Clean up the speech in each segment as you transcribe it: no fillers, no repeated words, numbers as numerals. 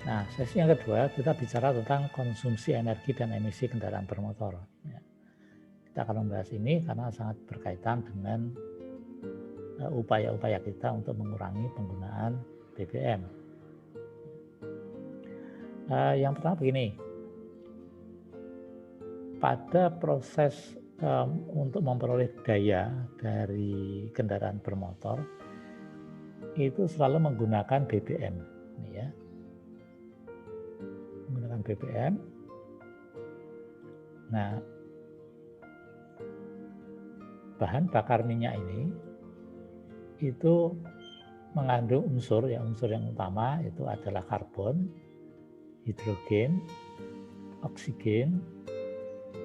Nah, sesi yang kedua kita bicara tentang konsumsi energi dan emisi kendaraan bermotor. Ya. Kita akan membahas ini karena sangat berkaitan dengan upaya-upaya kita untuk mengurangi penggunaan BBM. Yang pertama begini, pada proses untuk memperoleh daya dari kendaraan bermotor itu selalu menggunakan BBM, ini ya, menggunakan BBM. Nah, bahan bakar minyak ini itu mengandung unsur yang utama itu adalah karbon, hidrogen, oksigen,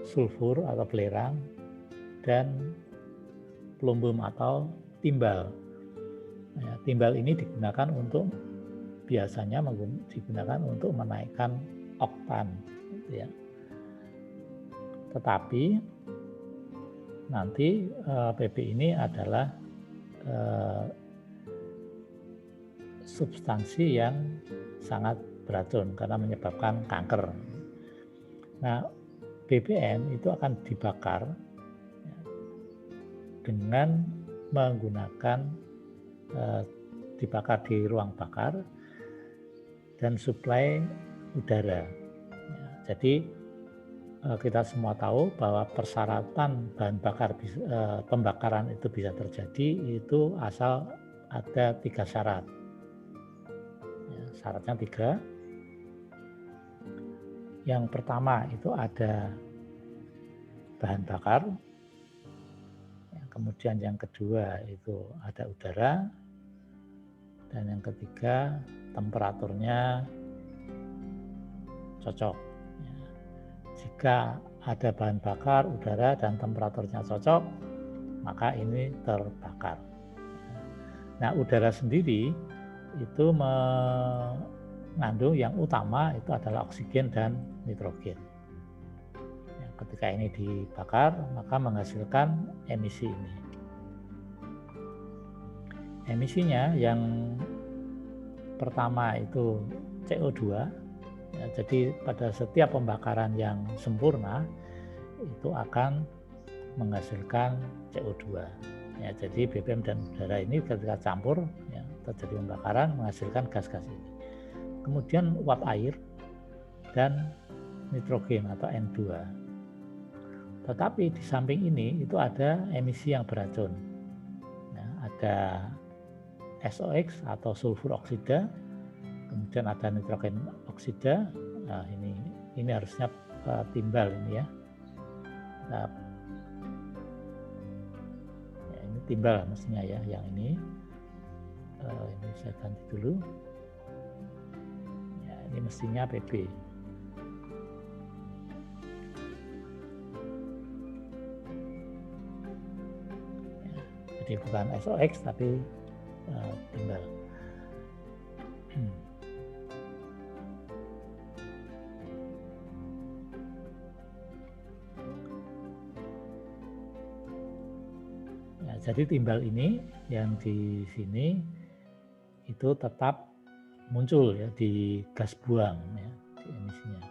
sulfur atau belerang, dan plumbum atau timbal. Nah, timbal ini biasanya digunakan untuk menaikkan oktan, gitu ya. Tetapi nanti PP ini adalah substansi yang sangat beracun karena menyebabkan kanker. Nah, BBM itu akan dibakar dengan menggunakan dibakar di ruang bakar dan suplai udara. Jadi kita semua tahu bahwa persyaratan bahan bakar pembakaran itu bisa terjadi itu asal ada 3 syarat. Syaratnya 3. Yang pertama itu ada bahan bakar. Kemudian yang kedua itu ada udara. Dan yang ketiga temperaturnya cocok. Jika ada bahan bakar, udara, dan temperaturnya cocok, maka ini terbakar. Nah, udara sendiri itu mengandung yang utama itu adalah oksigen dan nitrogen. Ketika ini dibakar, maka menghasilkan emisi ini. Emisinya yang pertama itu CO2. Ya, jadi pada setiap pembakaran yang sempurna itu akan menghasilkan CO2. Ya, jadi BBM dan udara ini ketika campur ya, terjadi pembakaran menghasilkan gas-gas ini. Kemudian uap air dan nitrogen atau N2. Tetapi di samping ini itu ada emisi yang beracun. Nah, ada SOx atau sulfur oksida, kemudian ada nitrogen oksida. Nah, ini harusnya timbal ini ya. Nah, ya ini timbal mestinya ya, yang ini. Ini saya ganti dulu. Ya, ini mestinya PP. Ya, jadi bukan SOx tapi timbal. Ya, jadi timbal ini yang di sini itu tetap muncul ya di gas buang ya, di emisinya.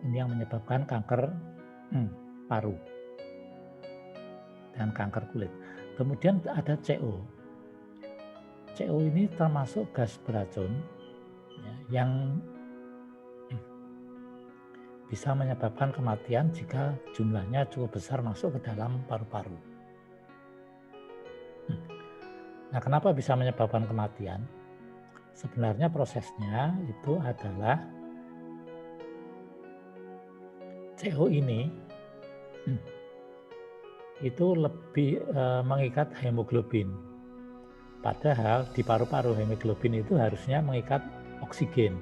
Ini yang menyebabkan kanker paru dan kanker kulit. Kemudian ada CO. CO ini termasuk gas beracun ya, yang bisa menyebabkan kematian jika jumlahnya cukup besar masuk ke dalam paru-paru. Nah, kenapa bisa menyebabkan kematian? Sebenarnya prosesnya itu adalah CO ini itu lebih mengikat hemoglobin. Padahal di paru-paru hemoglobin itu harusnya mengikat oksigen.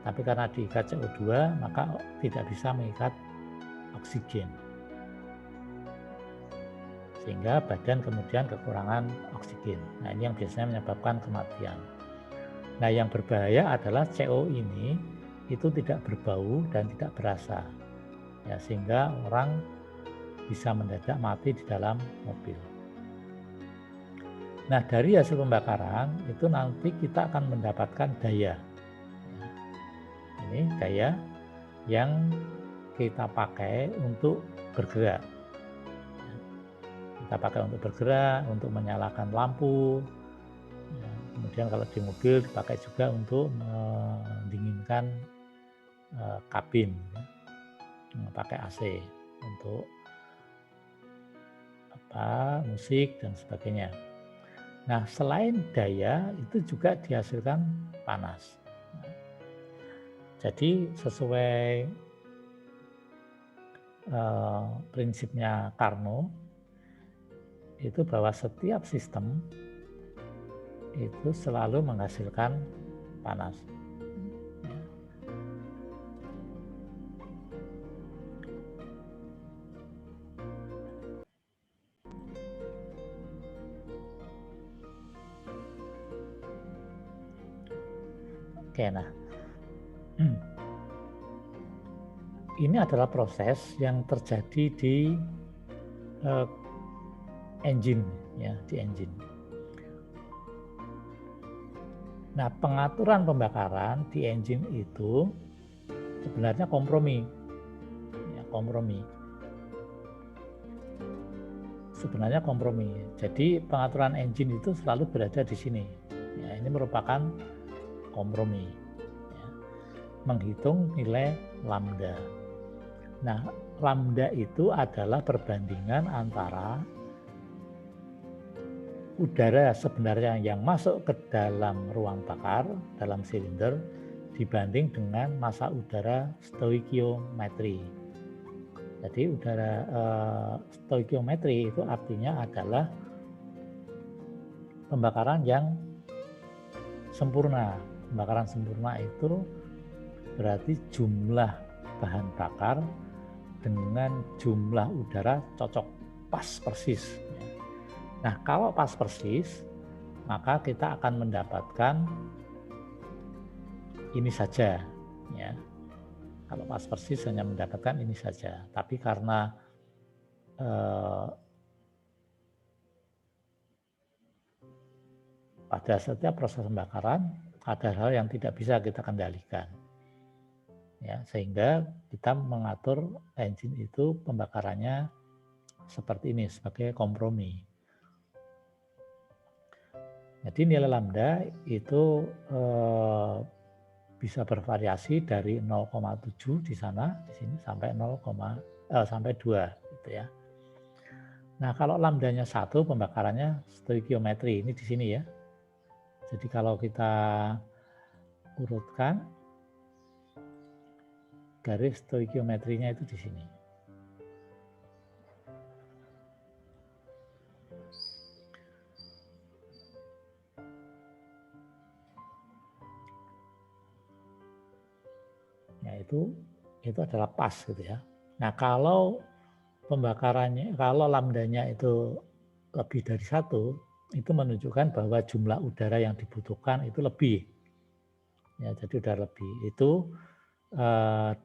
Tapi karena diikat CO2 maka tidak bisa mengikat oksigen. Sehingga badan kemudian kekurangan oksigen. Nah, ini yang biasanya menyebabkan kematian. Nah, yang berbahaya adalah CO ini itu tidak berbau dan tidak berasa. Ya, sehingga orang bisa mendadak mati di dalam mobil. Nah, dari hasil pembakaran itu nanti kita akan mendapatkan daya. Ini daya yang kita pakai untuk bergerak. Kita pakai untuk bergerak, untuk menyalakan lampu. Kemudian kalau di mobil dipakai juga untuk mendinginkan kabin, pakai AC untuk musik dan sebagainya. Nah, selain daya itu juga dihasilkan panas. Jadi sesuai prinsipnya Carnot itu bahwa setiap sistem itu selalu menghasilkan panas. Oke, nah ini adalah proses yang terjadi di engine, ya, di engine. Nah, pengaturan pembakaran di engine itu sebenarnya kompromi, ya, kompromi. Sebenarnya kompromi. Jadi pengaturan engine itu selalu berada di sini. Ya, ini merupakan kompromi, ya. Menghitung nilai lambda. Nah, lambda itu adalah perbandingan antara udara sebenarnya yang masuk ke dalam ruang bakar, dalam silinder, dibanding dengan massa udara stoikiometri. Jadi udara stoikiometri itu artinya adalah pembakaran yang sempurna. Pembakaran sempurna itu berarti jumlah bahan bakar dengan jumlah udara cocok, pas persis. Nah, kalau pas persis, maka kita akan mendapatkan ini saja, ya. Kalau pas persis hanya mendapatkan ini saja. Tapi karena pada setiap proses pembakaran ada hal yang tidak bisa kita kendalikan, ya, sehingga kita mengatur engine itu pembakarannya seperti ini sebagai kompromi. Jadi nilai lambda itu bisa bervariasi dari 0,7 di sana, di sini sampai 2 gitu ya. Nah, kalau lambdanya 1 pembakarannya stoikiometri, ini di sini ya. Jadi kalau kita urutkan garis stoikiometrinya itu di sini. Ya, itu adalah pas gitu ya. Nah, kalau pembakarannya, kalau lambdanya itu lebih dari 1, itu menunjukkan bahwa jumlah udara yang dibutuhkan itu lebih. Ya, jadi udara lebih. Itu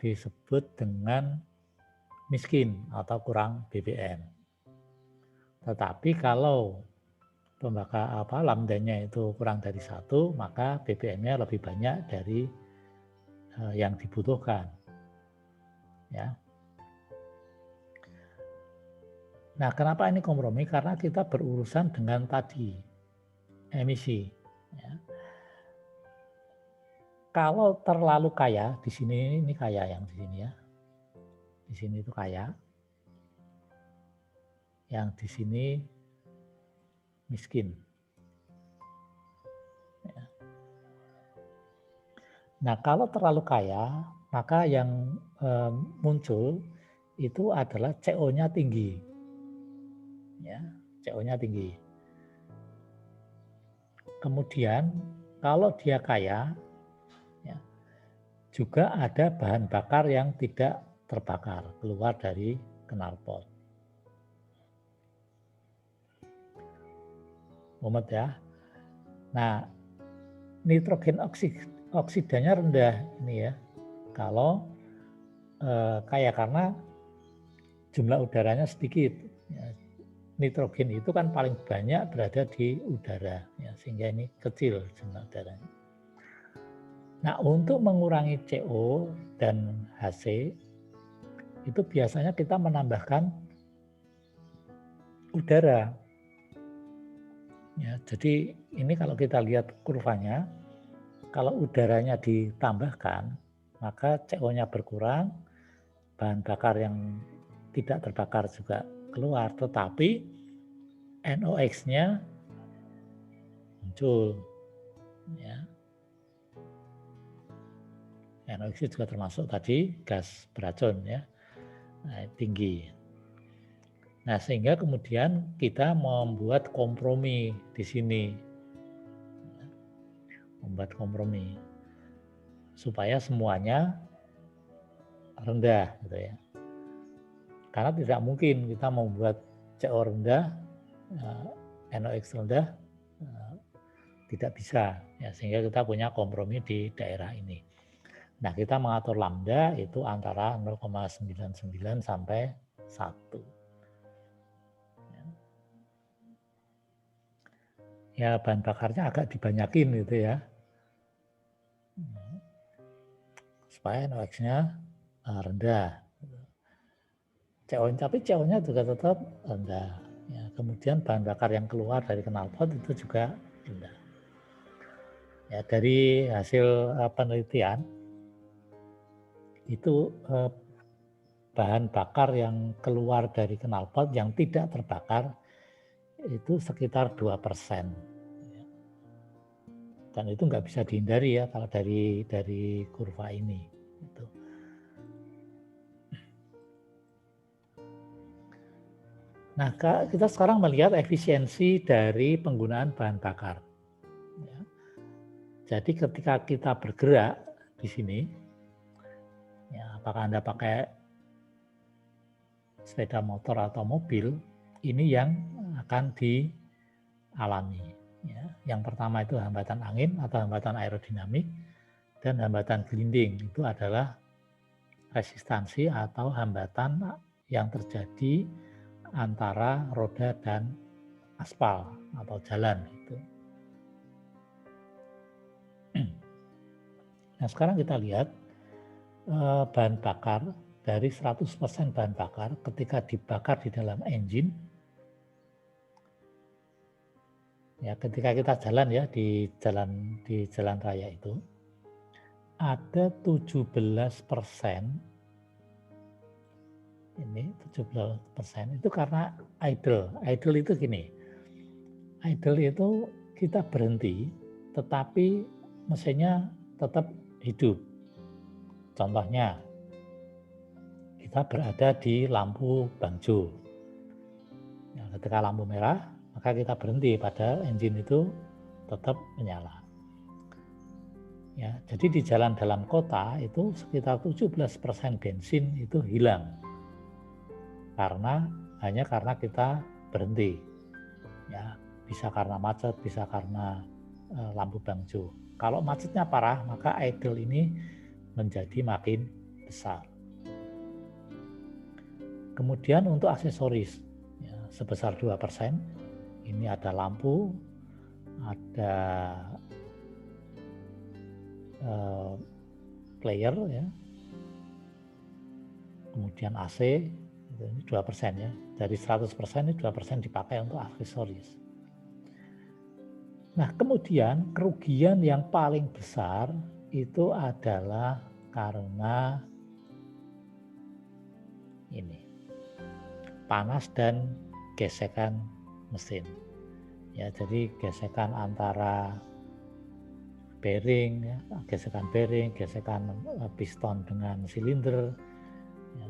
disebut dengan miskin atau kurang BBM. Tetapi kalau lambdanya itu kurang dari 1, maka BBM-nya lebih banyak dari yang dibutuhkan. Ya. Nah, kenapa ini kompromi? Karena kita berurusan dengan tadi emisi. Ya. Kalau terlalu kaya, di sini ini kaya yang di sini ya. Di sini itu kaya. Yang di sini miskin. Ya. Nah, kalau terlalu kaya, maka yang muncul itu adalah CO-nya tinggi. Ya, CO-nya tinggi. Kemudian kalau dia kaya, ya, juga ada bahan bakar yang tidak terbakar keluar dari knalpot. Mumet ya. Nah, nitrogen oksidanya rendah ini ya. Kalau kaya karena jumlah udaranya sedikit. Ya. nitrogen itu kan paling banyak berada di udara, ya, sehingga ini kecil jumlah udaranya. Nah, untuk mengurangi CO dan HC, itu biasanya kita menambahkan udara. Ya, jadi ini kalau kita lihat kurvanya, kalau udaranya ditambahkan, maka CO-nya berkurang, bahan bakar yang tidak terbakar juga keluar, tetapi NOx-nya muncul. Ya. NOx juga termasuk tadi gas beracun, ya, nah, tinggi. Nah, sehingga kemudian kita membuat kompromi di sini, membuat kompromi supaya semuanya rendah, gitu ya. Karena tidak mungkin kita membuat CO rendah, NOx rendah, tidak bisa, ya, sehingga kita punya kompromi di daerah ini. Nah, kita mengatur lambda itu antara 0,99 sampai 1. Ya, bahan bakarnya agak dibanyakin gitu ya, supaya NOx-nya rendah. Tapi CO-nya juga tetap rendah. Ya, kemudian bahan bakar yang keluar dari knalpot itu juga rendah. Ya, dari hasil penelitian itu bahan bakar yang keluar dari knalpot yang tidak terbakar itu sekitar 2%. Dan itu nggak bisa dihindari ya kalau dari kurva ini. Gitu. Nah, kita sekarang melihat efisiensi dari penggunaan bahan bakar. Ya. Jadi ketika kita bergerak di sini, ya, apakah Anda pakai sepeda motor atau mobil, ini yang akan dialami. Ya. Yang pertama itu hambatan angin atau hambatan aerodinamik, dan hambatan gelinding itu adalah resistansi atau hambatan yang terjadi antara roda dan aspal atau jalan itu. Nah, sekarang kita lihat bahan bakar dari 100% bahan bakar ketika dibakar di dalam engine, ya, ketika kita jalan ya di jalan raya itu ada 17%. Ini 17% itu karena idle. Idle itu gini. Idle itu kita berhenti, tetapi mesinnya tetap hidup. Contohnya, kita berada di lampu bangjo. Ya, ketika lampu merah, maka kita berhenti, padahal engine itu tetap menyala. Ya, jadi di jalan dalam kota itu sekitar 17% bensin itu hilang. Hanya karena kita berhenti. Ya, bisa karena macet, bisa karena lampu bangjo. Kalau macetnya parah, maka idle ini menjadi makin besar. Kemudian untuk aksesoris, ya, sebesar 2%, ini ada lampu, ada player, ya, kemudian AC, ini 2% ya. Dari 100% ini 2% dipakai untuk aksesoris. Nah, kemudian kerugian yang paling besar itu adalah karena ini, panas dan gesekan mesin. Ya, jadi gesekan antara bearing, ya, gesekan piston dengan silinder, ya,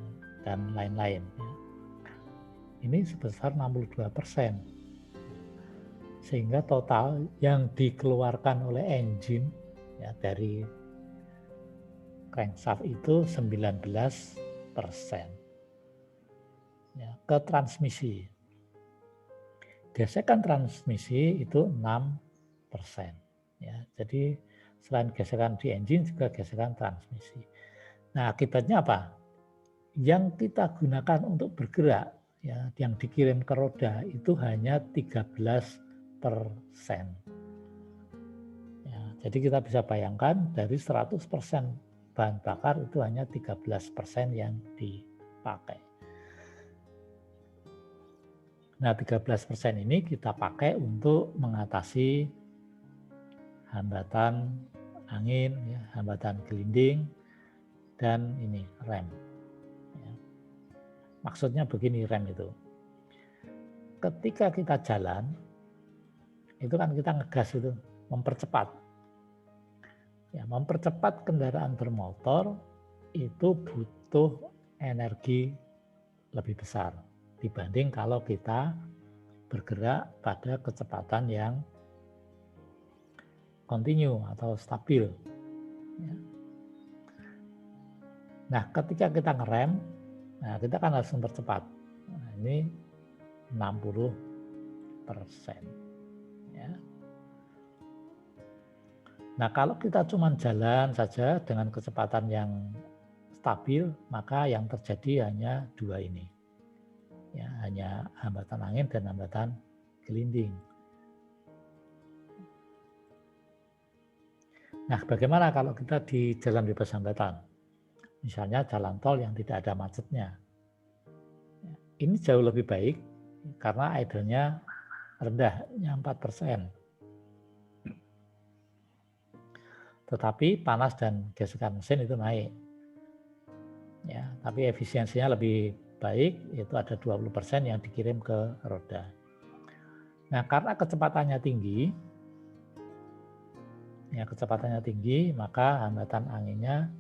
dan lain-lain. Ya. Ini sebesar 62%. Sehingga total yang dikeluarkan oleh engine, ya, dari crankshaft itu 19%. Ya, ke transmisi. Gesekan transmisi itu 6%. Ya, jadi selain gesekan di engine juga gesekan transmisi. Nah, akibatnya apa? Yang kita gunakan untuk bergerak ya yang dikirim ke roda itu hanya 13%. Ya, jadi kita bisa bayangkan dari 100% bahan bakar itu hanya 13% yang dipakai. Nah, 13% ini kita pakai untuk mengatasi hambatan angin, ya, hambatan gelinding, dan ini rem. Ya. Maksudnya begini rem itu. Ketika kita jalan, itu kan kita ngegas itu, mempercepat. Ya, mempercepat kendaraan bermotor itu butuh energi lebih besar dibanding kalau kita bergerak pada kecepatan yang kontinu atau stabil. Ya. Nah, ketika kita ngerem, nah kita kan harus mempercepat. Nah, ini 60%. Ya. Nah, kalau kita cuma jalan saja dengan kecepatan yang stabil, maka yang terjadi hanya dua ini. Ya, hanya hambatan angin dan hambatan gelinding. Nah, bagaimana kalau kita di jalan bebas hambatan? Misalnya jalan tol yang tidak ada macetnya. Ini jauh lebih baik karena idle-nya rendah, 4%. Tetapi panas dan gesekan mesin itu naik. Ya, tapi efisiensinya lebih baik, itu ada 20% yang dikirim ke roda. Nah, karena kecepatannya tinggi, maka hambatan anginnya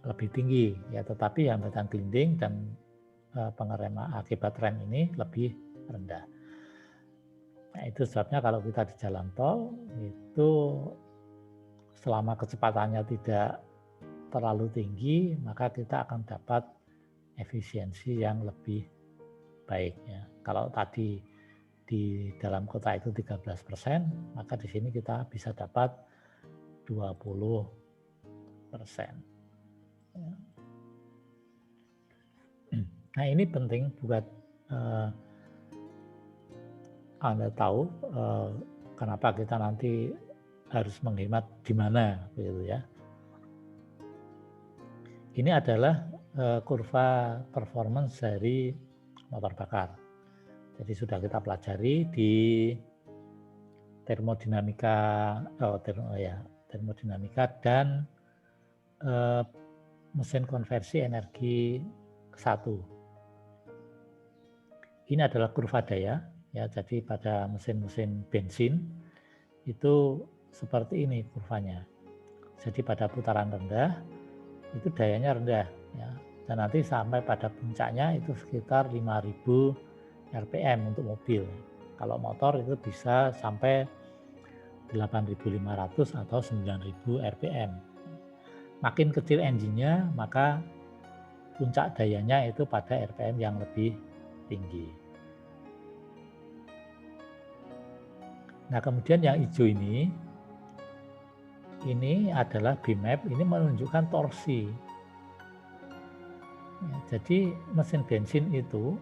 lebih tinggi, ya. Tetapi hambatan gelinding dan pengereman akibat rem ini lebih rendah. Nah, itu sebabnya kalau kita di jalan tol itu selama kecepatannya tidak terlalu tinggi, maka kita akan dapat efisiensi yang lebih baik. Ya. Kalau tadi di dalam kota itu 13%, maka di sini kita bisa dapat 20%. Ya. Nah, ini penting buat Anda tahu kenapa kita nanti harus menghemat di mana, gitu ya. Ini adalah kurva performance dari motor bakar. Jadi sudah kita pelajari di termodinamika dan mesin konversi energi ke satu. Ini adalah kurva daya, ya. Jadi pada mesin-mesin bensin itu seperti ini kurvanya. Jadi pada putaran rendah itu dayanya rendah, ya. Dan nanti sampai pada puncaknya itu sekitar 5.000 RPM untuk mobil. Kalau motor itu bisa sampai 8.500 atau 9.000 RPM. Makin kecil engine-nya, maka puncak dayanya itu pada RPM yang lebih tinggi. Nah, kemudian yang hijau ini adalah Bmap, ini menunjukkan torsi. Ya, jadi mesin bensin itu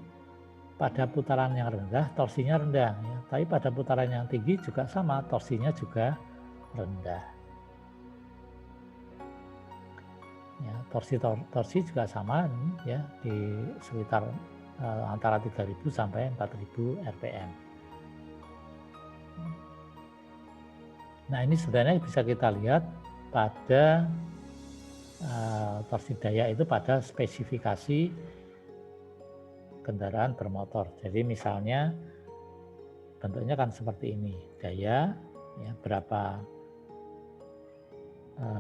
pada putaran yang rendah torsinya rendah, ya. Tapi pada putaran yang tinggi juga sama, torsinya juga rendah. Ya, torsi juga sama, ya, di sekitar antara 3.000 sampai 4.000 RPM. Nah, ini sebenarnya bisa kita lihat pada torsi daya itu pada spesifikasi kendaraan bermotor. Jadi misalnya bentuknya kan seperti ini, daya, ya, berapa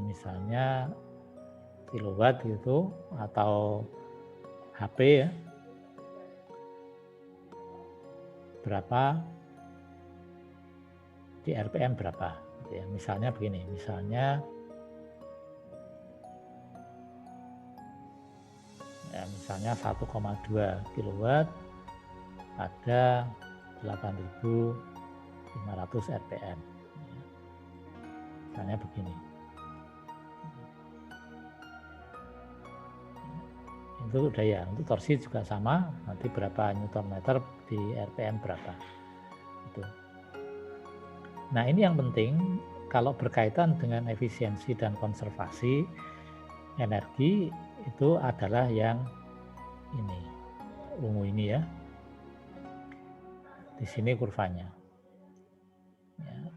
misalnya kilowatt gitu, atau HP, ya, berapa di RPM berapa, ya. Misalnya begini, misalnya 1,2 kilowatt pada 8.500 RPM, misalnya begini. untuk daya. Untuk torsi juga sama, nanti berapa Newton meter di RPM berapa. Itu. Nah, ini yang penting kalau berkaitan dengan efisiensi dan konservasi energi itu adalah yang ini, ungu ini ya. Di sini kurvanya. Ya.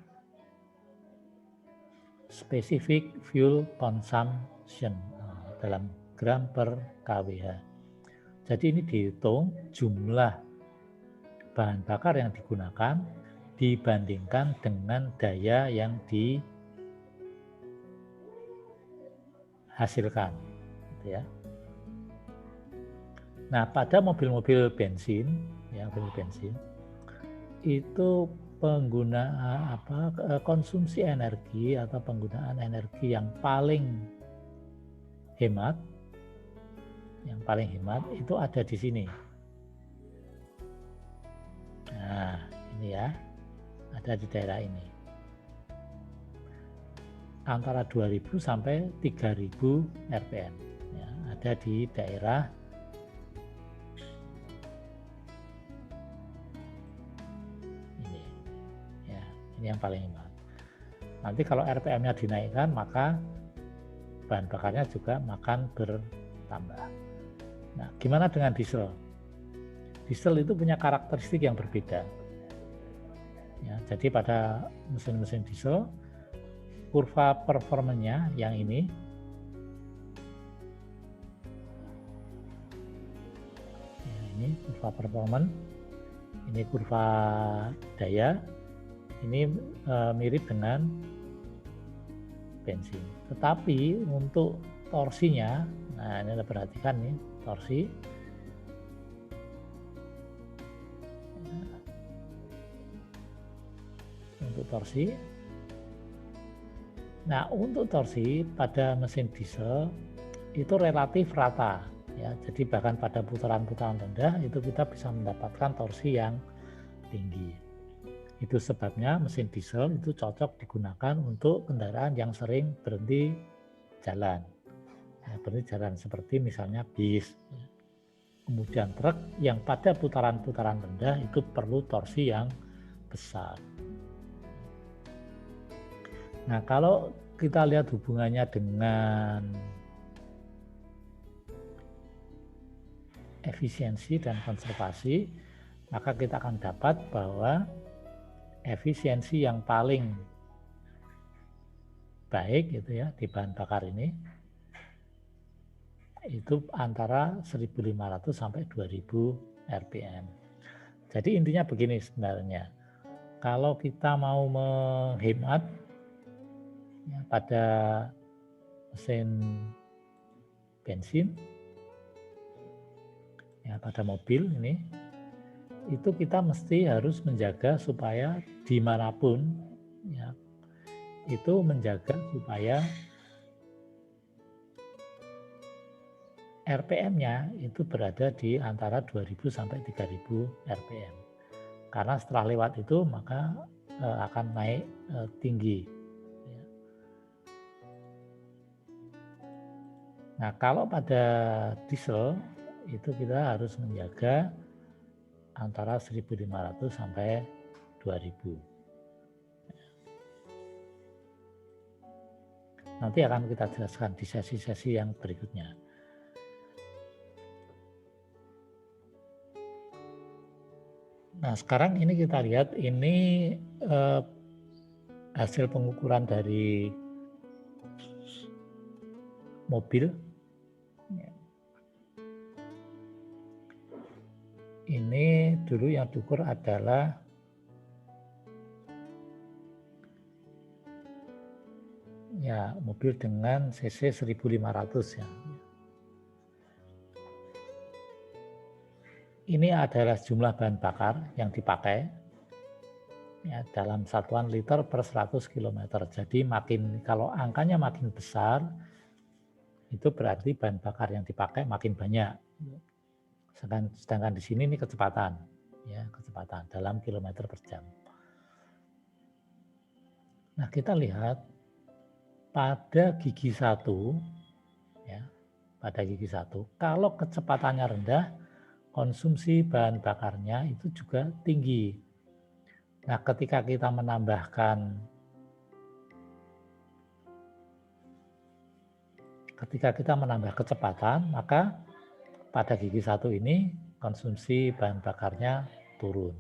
Specific fuel consumption dalam gram per kWh. Jadi ini dihitung jumlah bahan bakar yang digunakan dibandingkan dengan daya yang dihasilkan, gitu ya. Nah, pada mobil-mobil bensin, ya mobil bensin itu penggunaan konsumsi energi atau penggunaan energi yang paling hemat itu ada di sini. Nah, ini ya, ada di daerah ini. Antara 2000 sampai 3000 rpm. Ya, ada di daerah ini. Ya, ini yang paling hemat. Nanti kalau rpm-nya dinaikkan, maka bahan bakarnya juga makan bertambah. Nah, gimana dengan diesel? Diesel itu punya karakteristik yang berbeda. Ya, jadi pada mesin-mesin diesel, kurva performanya yang ini, ya, ini kurva performance, ini kurva daya, ini mirip dengan bensin. Tetapi untuk torsinya, nah ini Anda perhatikan nih, torsi. Untuk torsi. Nah, untuk torsi pada mesin diesel itu relatif rata ya. Jadi bahkan pada putaran-putaran rendah itu kita bisa mendapatkan torsi yang tinggi. Itu sebabnya mesin diesel itu cocok digunakan untuk kendaraan yang sering berhenti jalan. Ya, berhenti jalan seperti misalnya bis. Kemudian truk yang pada putaran-putaran rendah itu perlu torsi yang besar. Nah, kalau kita lihat hubungannya dengan efisiensi dan konservasi, maka kita akan dapat bahwa efisiensi yang paling baik gitu ya di bahan bakar ini itu antara 1500 sampai 2000 rpm. Jadi intinya begini sebenarnya. Kalau kita mau menghemat ya, pada mesin bensin ya, pada mobil ini itu kita mesti harus menjaga supaya dimanapun ya, itu menjaga supaya RPM-nya itu berada di antara 2000 sampai 3000 rpm. Karena setelah lewat itu maka akan naik tinggi. Nah, kalau pada diesel itu kita harus menjaga antara 1500 sampai 2000. Nanti akan kita jelaskan di sesi-sesi yang berikutnya. Nah, sekarang ini kita lihat ini hasil pengukuran dari mobil. Ini dulu yang diukur adalah ya mobil dengan cc 1500 ya. Ini adalah jumlah bahan bakar yang dipakai ya, dalam satuan liter per 100 km. Jadi makin kalau angkanya makin besar itu berarti bahan bakar yang dipakai makin banyak. Sedangkan di sini ini kecepatan ya, kecepatan dalam kilometer per jam. Nah, kita lihat pada gigi 1 ya, pada gigi 1. Kalau kecepatannya rendah, konsumsi bahan bakarnya itu juga tinggi. Nah, ketika kita menambahkan kecepatan, maka pada gigi 1 ini konsumsi bahan bakarnya turun.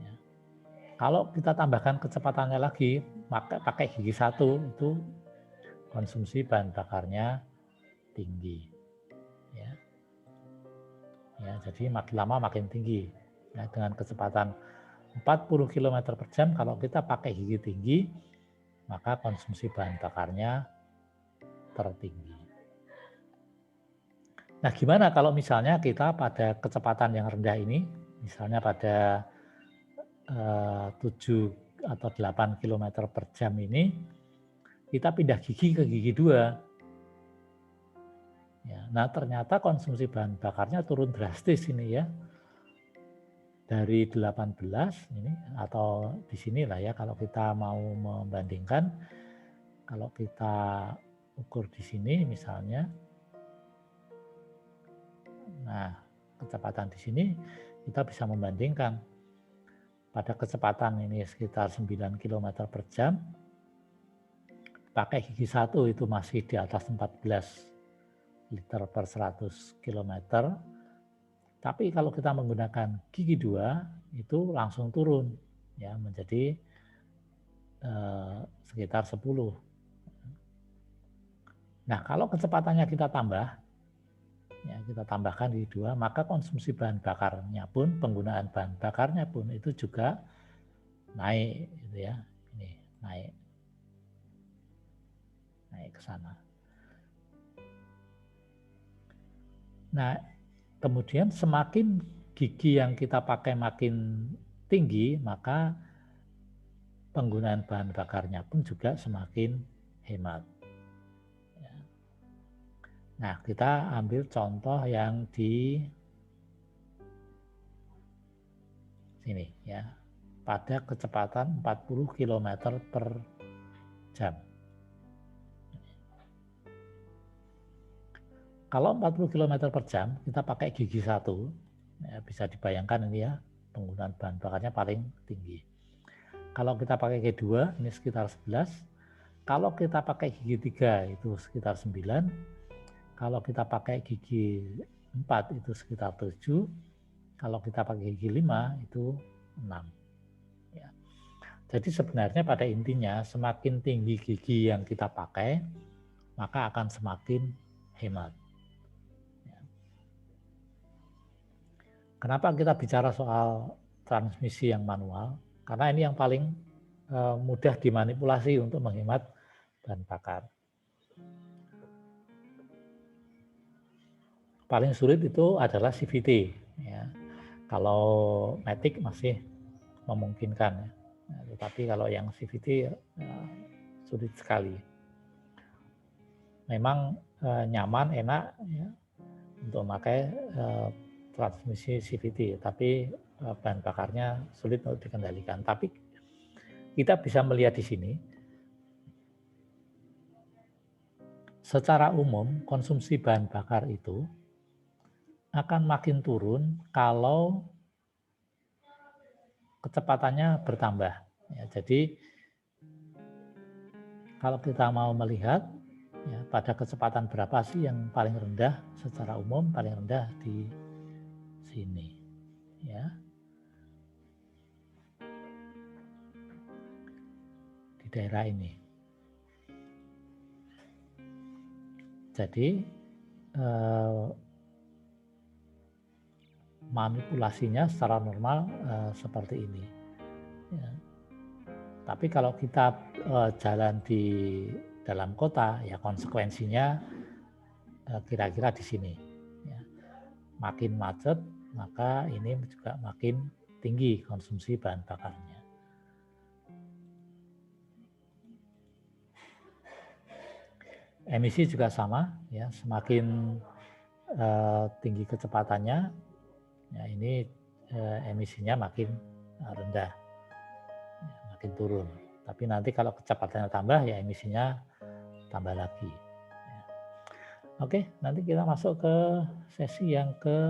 Ya. Kalau kita tambahkan kecepatannya lagi, maka pakai gigi 1 itu konsumsi bahan bakarnya tinggi. Ya. Ya, jadi makin lama makin tinggi. Ya, dengan kecepatan 40 km per jam, kalau kita pakai gigi tinggi, maka konsumsi bahan bakarnya tertinggi. Nah, gimana kalau misalnya kita pada kecepatan yang rendah ini, misalnya pada 7 atau 8 km per jam ini, kita pindah gigi ke gigi 2. Ya, nah, ternyata konsumsi bahan bakarnya turun drastis ini ya. Dari 18 ini, atau di sinilah ya, kalau kita mau membandingkan, kalau kita ukur di sini misalnya, nah, kecepatan di sini kita bisa membandingkan pada kecepatan ini sekitar 9 km per jam, pakai gigi 1 itu masih di atas 14 liter per 100 km, tapi kalau kita menggunakan gigi 2 itu langsung turun ya menjadi sekitar 10. Nah, kalau kecepatannya kita tambah, ya, kita tambahkan di 2, maka konsumsi bahan bakarnya pun, penggunaan bahan bakarnya pun itu juga naik, gitu ya. Ini naik ke sana. Nah, kemudian semakin gigi yang kita pakai makin tinggi, maka penggunaan bahan bakarnya pun juga semakin hemat. Nah, kita ambil contoh yang di sini ya, pada kecepatan 40 km per jam. Kalau 40 km per jam, kita pakai gigi 1, ya, bisa dibayangkan ini ya, penggunaan bahan bakarnya paling tinggi. Kalau kita pakai gigi 2, ini sekitar 11. Kalau kita pakai gigi 3, itu sekitar 9. Kalau kita pakai gigi 4 itu sekitar 7. Kalau kita pakai gigi 5 itu 6. Ya. Jadi sebenarnya pada intinya semakin tinggi gigi yang kita pakai, maka akan semakin hemat. Ya. Kenapa kita bicara soal transmisi yang manual? Karena ini yang paling mudah dimanipulasi untuk menghemat bahan bakar. Paling sulit itu adalah CVT. Ya. Kalau Matic masih memungkinkan, ya. Nah, tetapi kalau yang CVT sulit sekali. Memang nyaman, enak ya, untuk memakai transmisi CVT, tapi bahan bakarnya sulit untuk dikendalikan. Tapi kita bisa melihat di sini, secara umum konsumsi bahan bakar itu akan makin turun kalau kecepatannya bertambah. Ya, jadi kalau kita mau melihat ya, pada kecepatan berapa sih yang paling rendah secara umum, paling rendah di sini. Ya. Di daerah ini. Jadi manipulasinya secara normal seperti ini. Ya. Tapi kalau kita jalan di dalam kota, ya konsekuensinya kira-kira di sini. Ya. Makin macet, maka ini juga makin tinggi konsumsi bahan bakarnya. Emisi juga sama, ya, semakin tinggi kecepatannya, ya ini emisinya makin rendah, ya, makin turun. Tapi nanti kalau kecepatannya tambah, ya emisinya tambah lagi. Ya. Oke, nanti kita masuk ke sesi yang ketiga.